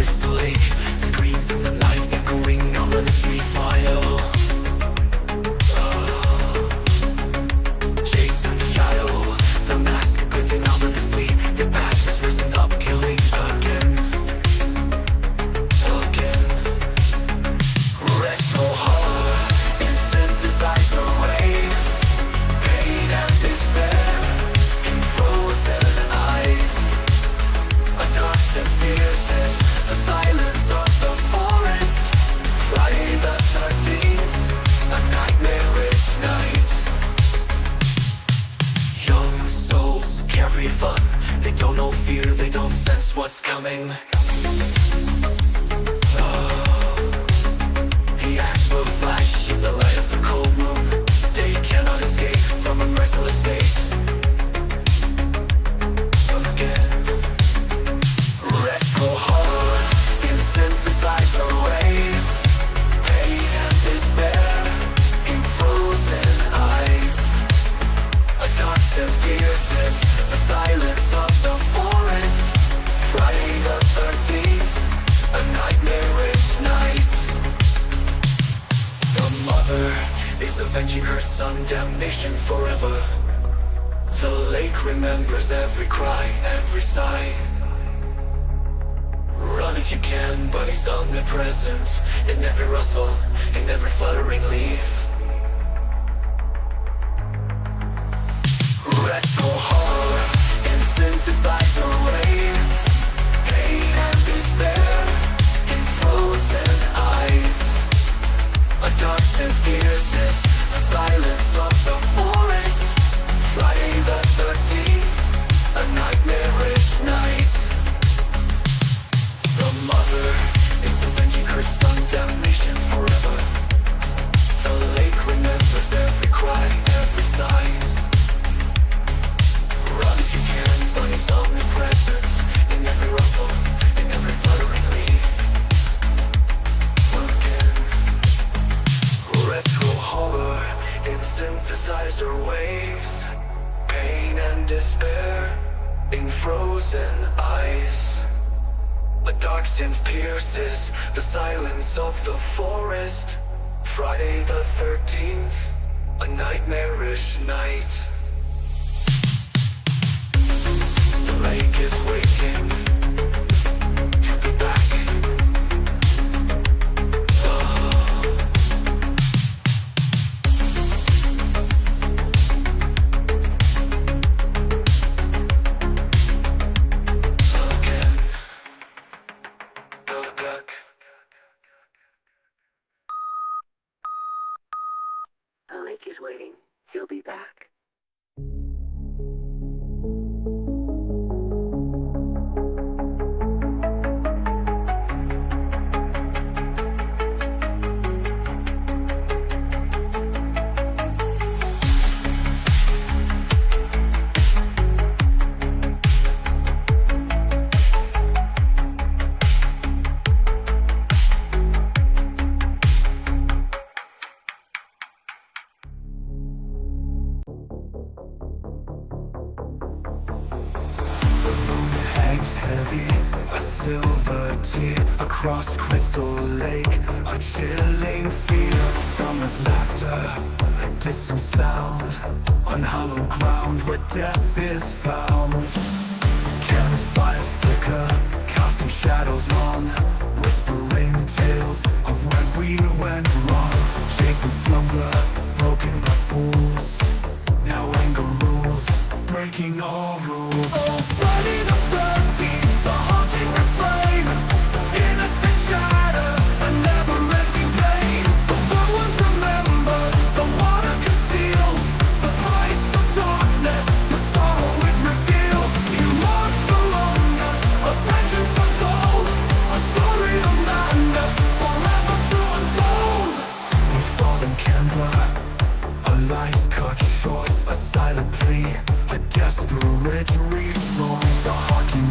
crystal lake. Screams in the night echoing out on the street fire. Chasing the shadow, the mask glinting out like a sleep. The past is risen up, killing again. Retro horror in synthesizer waves. Pain and despair in frozen eyes. A dark sense pierces the silence of the forest. Friday the 13th, a nightmarish night. Young souls carry fun. They don't know fear, they don't sense what's coming. The axe will flash in the light of the cold room. They cannot escape from a merciless fate. Again. Retro horror in synthesizer waves. Pain and despair in frozen eyes. A dark sense pierces the silence of the forest. Friday the 13th, a nightmarish night. The mother is avenging her son, damnation forever. The lake remembers every cry, every sigh. Run if you can, but he's omnipresent in every rustle, in every fluttering leaf. Retro horror in synthesizer waves. Pain and despair in frozen eyes. A dark sense pierces the silence of the forest. Friday the 13th, a nightmarish night. The mother is avenging her son, damnation forever. The lake remembers every cry, every sigh. Run if you can, but he's omnipresent in every rustle, in every fluttering leaf. Again. Retro horror in synthesizer waves. Pain and despair in frozen eyes. A dark synth pierces the silence of the forest. Friday the 13th, a nightmarish night. The lake is waiting. You'll be back. Again. Go back. The lake is waiting. He'll be back. Hangs heavy, a silver tear across Crystal Lake. A chilling fear, summer's laughter, a distant sound. On hollow ground where death is found. Campfires flicker, casting shadows long. Whispering tales of when we went wrong. Chasing slumber, broken by fools. Now anger rules, breaking all rules. Oh, Friday the 13th, the haunting refrain. Innocent shatter, a never-ending pain. The loved ones remember, the water conceals. The price of darkness, the sorrow it reveals. You walk among us, a vengeance untold. A story of madness, forever to unfold. Each fallen camber, a life cut short, a silent plea, a desperate resource. The hockey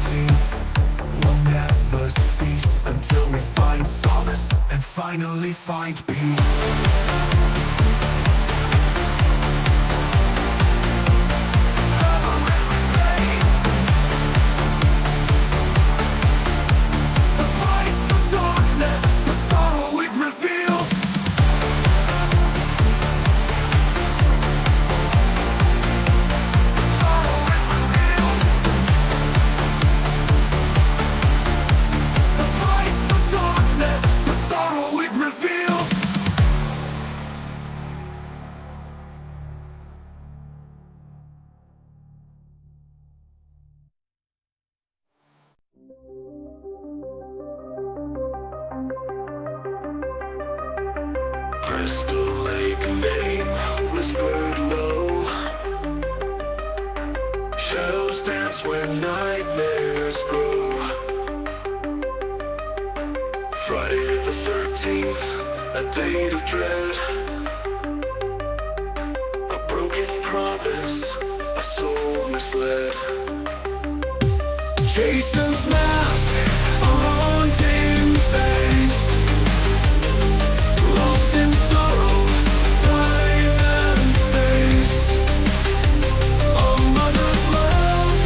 13th will never cease until we find solace and finally find peace. Crystal Lake name whispered low. Shadows dance where nightmares grow. Friday the 13th, a date of dread. A broken promise, a soul misled. Jason's mask, a haunting face. Lost in sorrow, time and space. A mother's love,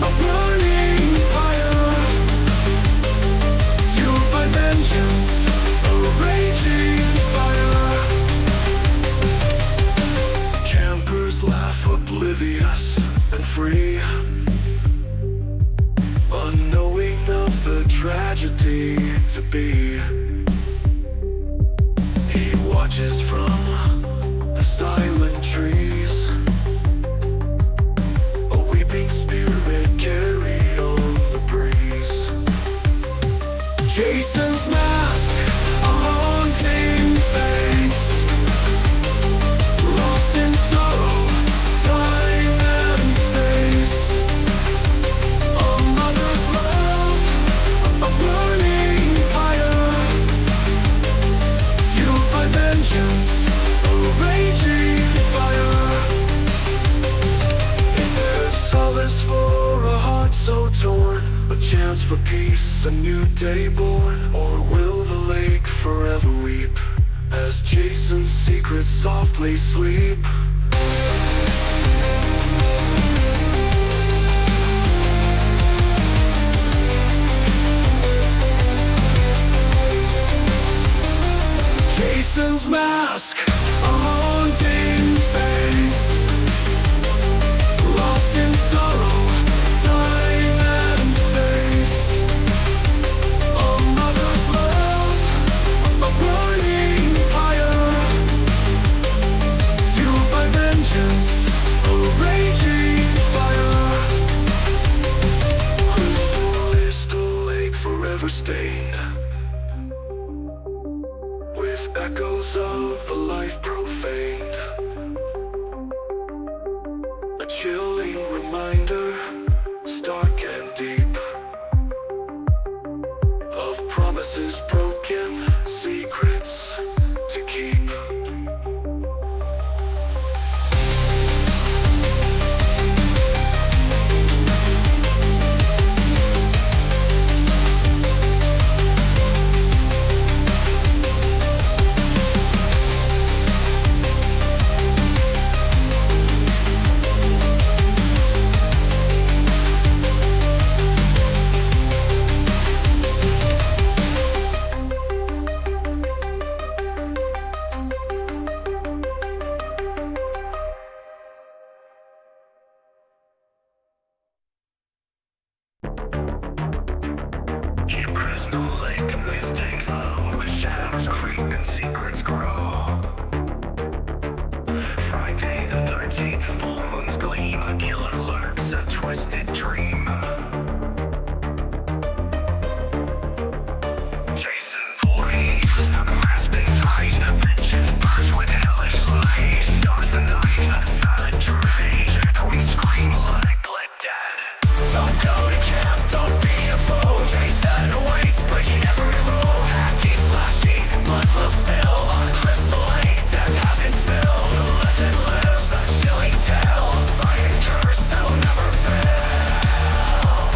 a burning fire. Fueled by vengeance, a raging fire. Campers laugh oblivious and free, unknowing of the tragedy to be. He watches from the silent trees, a weeping spirit carried on the breeze. Jason's mask, a haunting face. Lost in sorrow, time and space. A mother's love, a burning fire. Fueled by vengeance, a raging fire. Is there solace for a heart so torn? A chance for peace, a new day born? Or will the lake forever weep as Jason's secrets softly sleep? Jason's mask, a haunting face. Lost in sorrow, time and space. A mother's love, a burning fire. Fueled by vengeance, a raging fire. Crystal Lake forever stained with echoes of the life profaned. A chilling reminder, stark and deep, of promises broken, secrets to keep. Crystal Lake, mistakes low, shadows creep and secrets grow. Friday the 13th, full moons gleam, a killer lurks, a twisted dream. Jason believes, grasping tight, vengeance burns with hellish light. Stars the night, a silent trade, we scream like bled dead. Don't go to camp, don't be a foe. Jason awaits, breaking every rule. Hacking, slashing, blood will spill on Crystal Lake, death has instilled. The legend lives, a chilling tale, a fighting curse that'll never fail.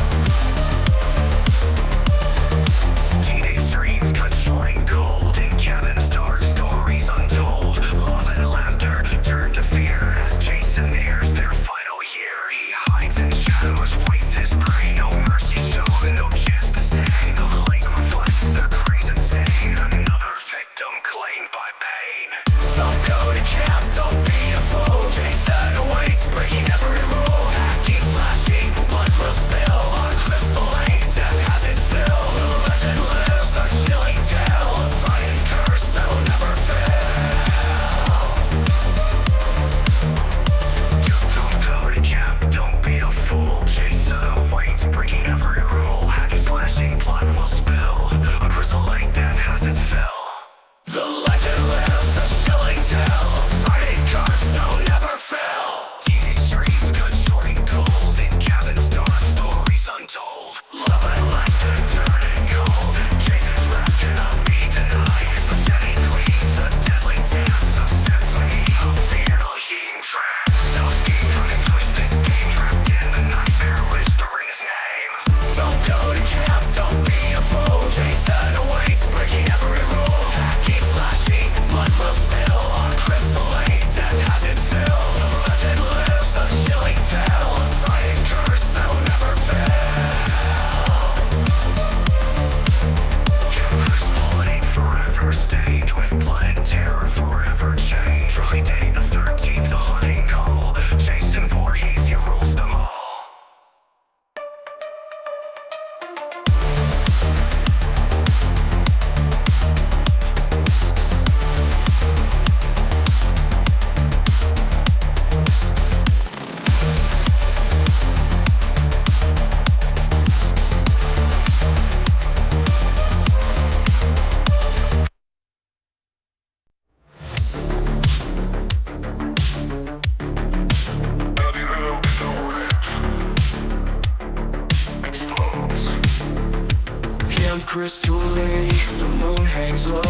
Camp Crystal Lake, the moon hangs low.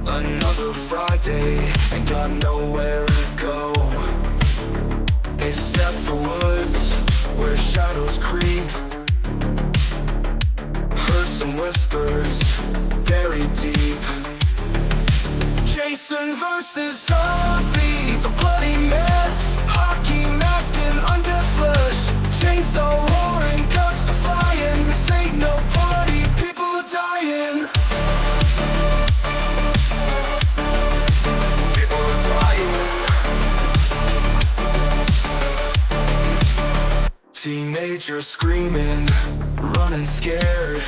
Another Friday, ain't got nowhere to go except for woods where shadows creep. Heard some whispers buried deep. Jason versus zombies, a bloody mess. Hockey mask and undead flesh. Chainsaw roaring, guts are flying. This ain't no party, people are dying. People are dying. Teenagers screaming, running scared.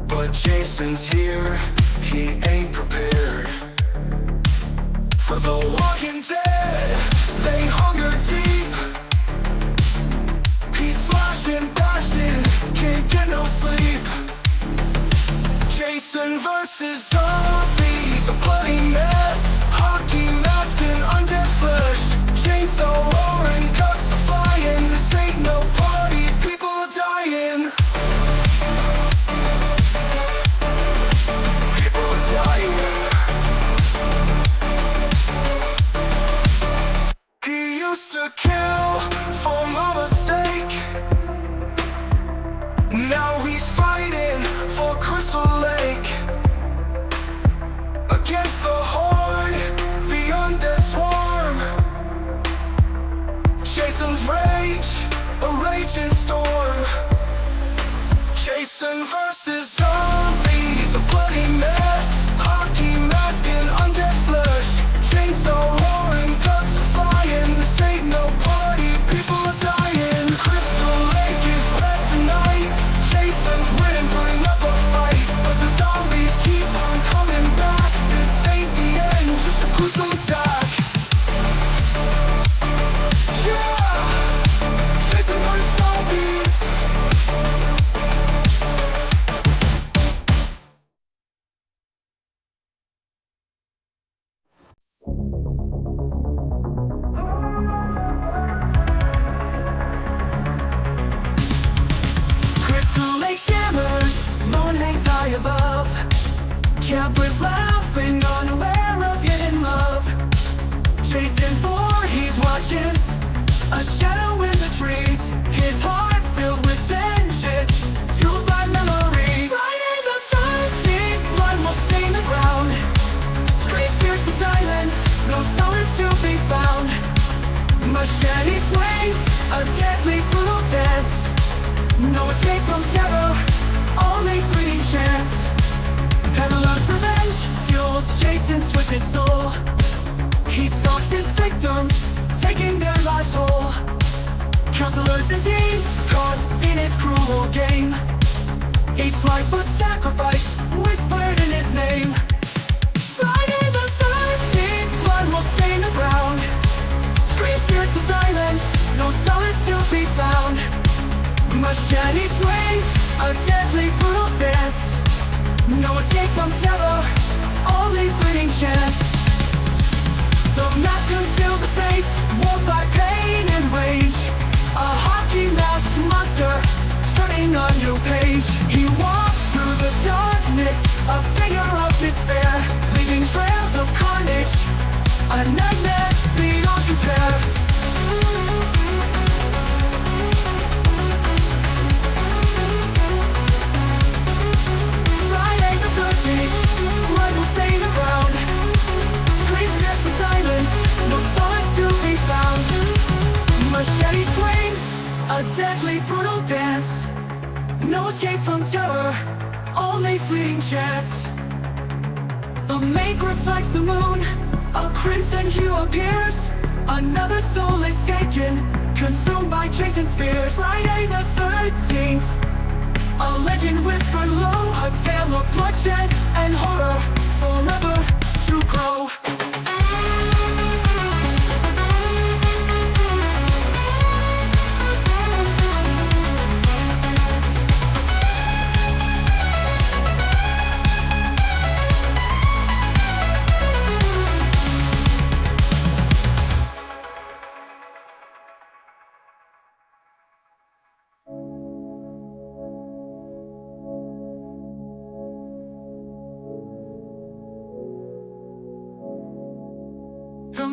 But Jason's here, he ain't prepared. For the walking dead, they hunger deep. He's slashing, bashing, can't get no sleep. Jason versus zombies, a bloody mess. Hockey mask and undead flesh. Chainsaw roaring, guts are flying. This ain't no party, people are dying. People are dying. He used to kill for mama's sake. Now he's fighting for Crystal Lake. Against the horde, the undead swarm. Jason's rage, a raging storm. Jason versus zombies, a bloody mess. Hockey mask and undead flesh. Chainsaw roaring, guts are flying. This ain't no party, people are dying. Crystal Lake is red tonight. Jason's winning, putting up a fight. But the zombies keep on coming back. This ain't the end, just a gruesome attack. Yeah! Jason versus zombies. Crystal Lake shimmers, moon hangs high above. Campers laughing, unaware of hidden love. Jason Voorhees watches, a shadow in the trees. His heart filled with vengeance, fueled by memories. Friday the 13th, blood will stain the ground. Screams pierce the silence, no solace to be found. Machete swings, a deadly brutal dance. No escape from terror, only fleeting chance. Peddler's revenge fuels Jason's twisted soul. He stalks his victims, taking their lives whole. Counselors and teens caught in his cruel game. Each life a sacrifice, whispered in his name. Friday the 13th, blood will stain the ground. Screams pierce the silence, no solace to be found. Machete swings, a deadly brutal dance. No escape from terror, only fleeting chance. The mask conceals a face, warped by pain and rage. A hockey masked monster, turning a new page. He walks through the darkness, a figure of despair, leaving trails of carnage, a nightmare beyond compare. Friday the 13th, blood will stain the ground. Screams pierce the silence, no solace to be found. Machete swings, a deadly brutal dance. No escape from terror, only fleeting chance. The lake reflects the moon, a crimson hue appears. Another soul is taken, consumed by Jason's fears. Friday the 13th, a legend whispered low, a tale of bloodshed and horror, forever to grow.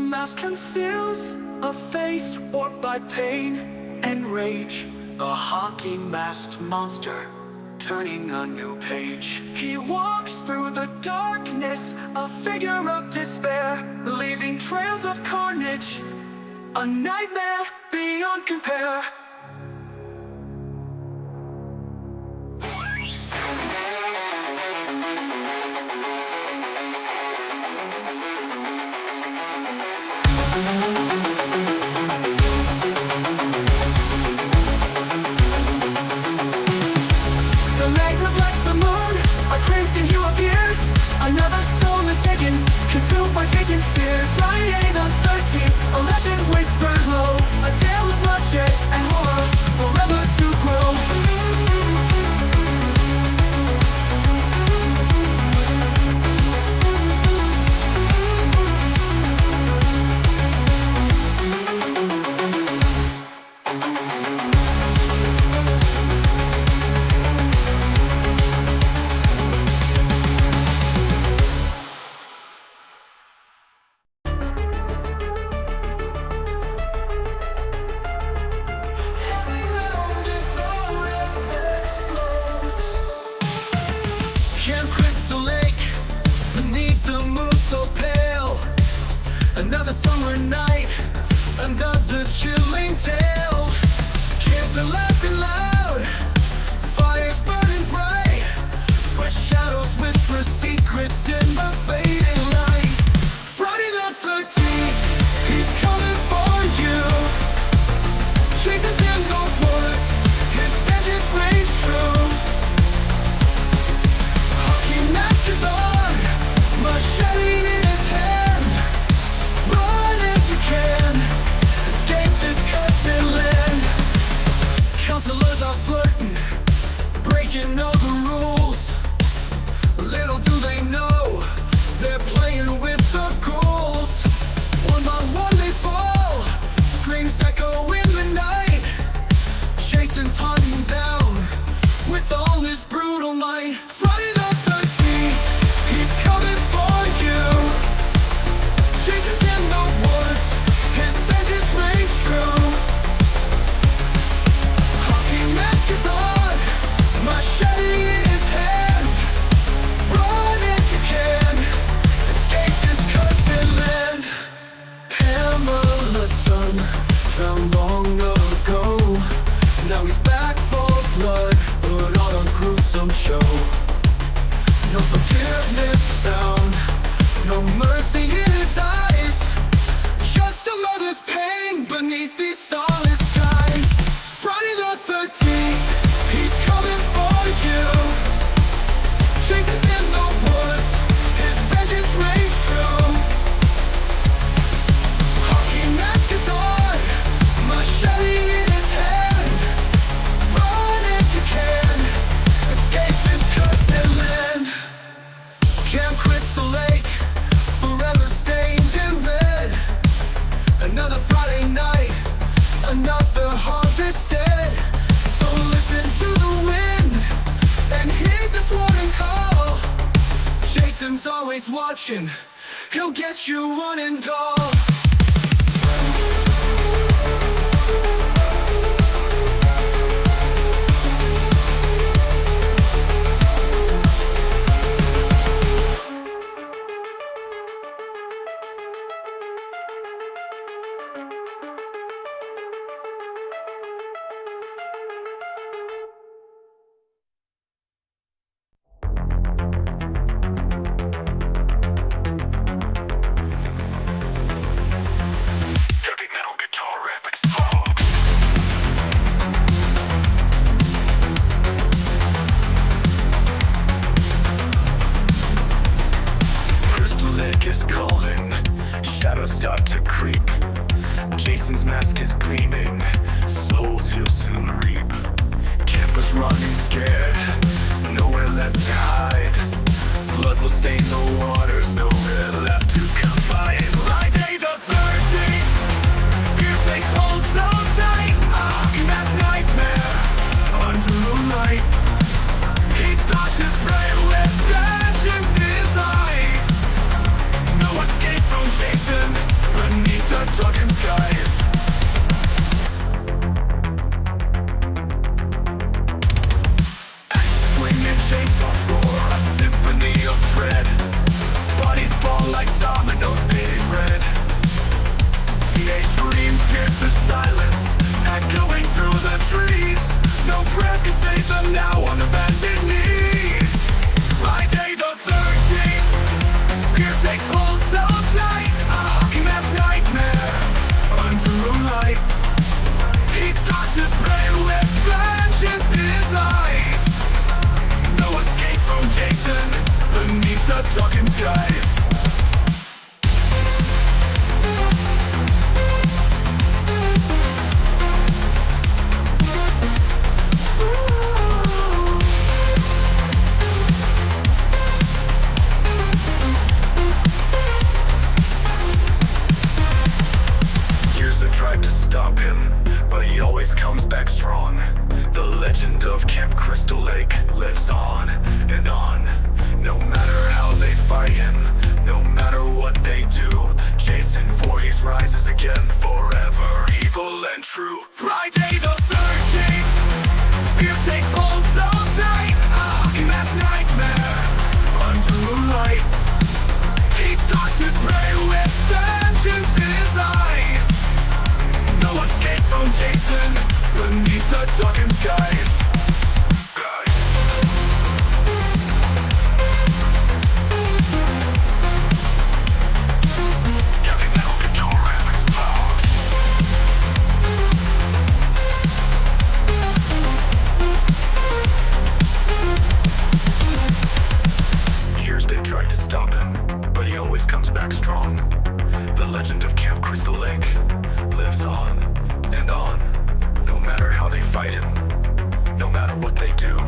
mask conceals a face warped by pain and rage. A hockey-masked monster, turning a new page. He walks through the darkness, a figure of despair, leaving trails of carnage, a nightmare beyond compare. The light reflects the moon, a crimson hue appears. Another soul is taken, consumed by chasing fears. Friday the 13th, a legend whispered low, a tale of bloodshed and horror, forever to grow. Camp Crystal Lake, beneath the moon so pale. Another summer night, another chilling tale. Kids are laughing loud, fires burning bright, but shadows whisper secrets in the fading light. Friday the 13th, he's coming for you. Chases in the woods, his vengeance reigns true. Hockey mask is on, machete in his hand. Run if you can, escape this cursed land. Counselors are flirting, breaking all the rules. Little do they know, they're playing with the ghouls. One by one they fall, screams echo in the night. Jason's hunting down with all his brutal might. Friday the 13th, he's coming for you. Jason's in the woods, his vengeance reigns true. Hockey mask is on, machete in his hand. Run if you can, escape this cursed land. Pamela's son, drowned long ago. Now he's back for blood, but on a gruesome show. No forgiveness found, no mercy in his eyes. Just a mother's pain beneath these starlit skies. Friday the 13th, he's coming for you. Jason's in the woods, his vengeance reigns true. Hockey mask is on, machete in his hand. Run if you can, escape this cursed land. Camp Crystal Lake, forever stained in red. Another Friday night, another harvest dead. So listen to the wind and heed this warning call. Jason's always watching, he'll get you one and all. always comes back strong. The legend of Camp Crystal Lake lives on and on. No matter how they fight him, no matter what they do, Jason Voorhees rises again, forever evil and true. Friday the 13th, fear takes hold so tight. A hockey mask nightmare under moonlight. He stalks his prey with vengeance in his eyes. No escape from Jason beneath the darkened skies. Tried to stop him, but he always comes back strong. The legend of Camp Crystal Lake lives on and on. No matter how they fight him, no matter what they do,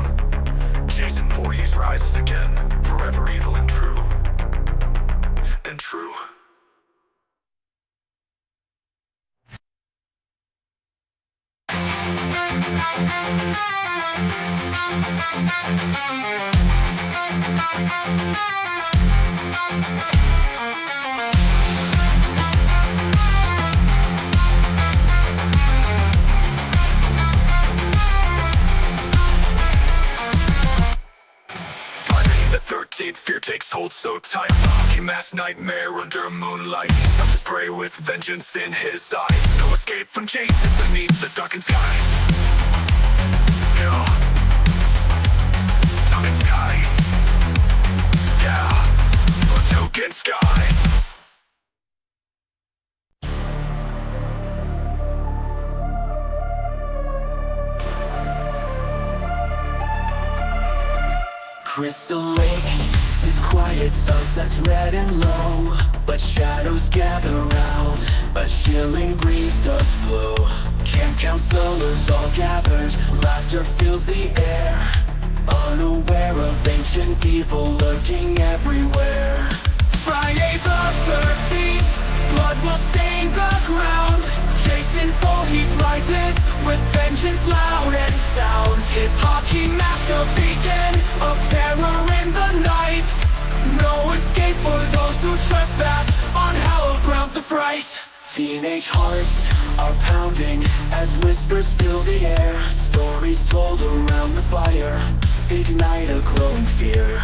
Jason Voorhees rises again, forever evil and true. And true. Fear takes hold so tight. Hockey mask nightmare under moonlight. He stalks his prey with vengeance in his eyes. No escape from Jason beneath the darkened skies. Yeah. Darkened skies. Yeah. Darkened skies. Crystal Lake is quiet, sunsets red and low, but shadows gather round, a chilling breeze does blow. Camp counselors all gathered, laughter fills the air, unaware of ancient evil lurking everywhere. Friday the 13th, blood will stain the ground. Jason Voorhees rises with vengeance loud and sound. His hockey mask a beacon of terror in the night. No escape for those who trespass on hallowed grounds of fright. Teenage hearts are pounding as whispers fill the air. Stories told around the fire ignite a growing fear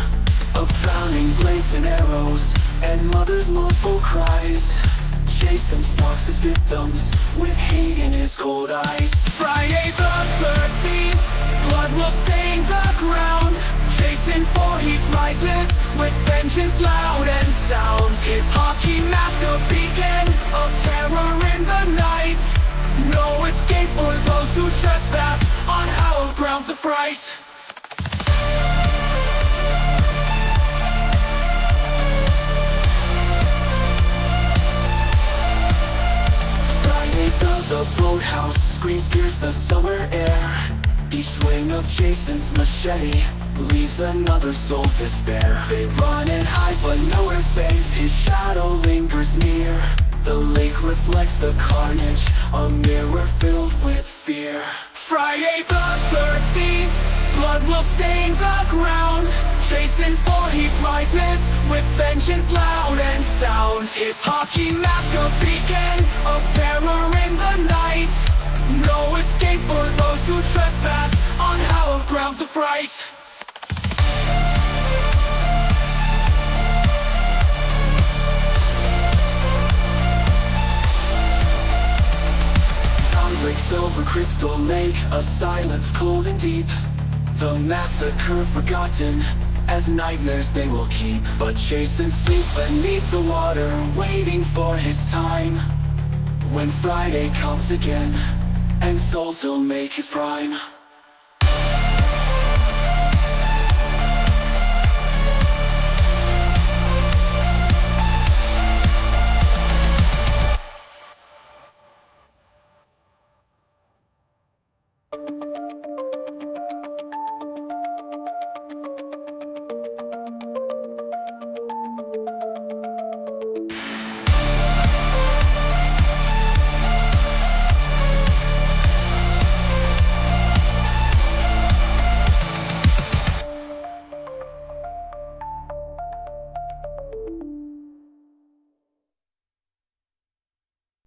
of drowning blades and arrows and mothers' mournful cries. Jason stalks his victims with hate in his cold eyes. Friday the 13th, blood will stain the ground. Jason Voorhees rises with vengeance loud and sound. His hockey mask a beacon of terror in the night. No escape for those who trespass on hallowed grounds of fright. The boathouse screams pierce the summer air. Each swing of Jason's machete leaves another soul to spare. They run and hide but nowhere safe, his shadow lingers near. The lake reflects the carnage, a mirror filled with fear. Friday the 13th, blood will stain the ground. Jason Voorhees rises with vengeance loud and sound. His hockey mask a beacon of terror in the night. No escape for those who trespass on hallowed grounds of fright. Time breaks over Crystal Lake, a silence cold and deep. The massacre forgotten, as nightmares they will keep. But Jason sleeps beneath the water, waiting for his time. When Friday comes again, and souls will make his prime.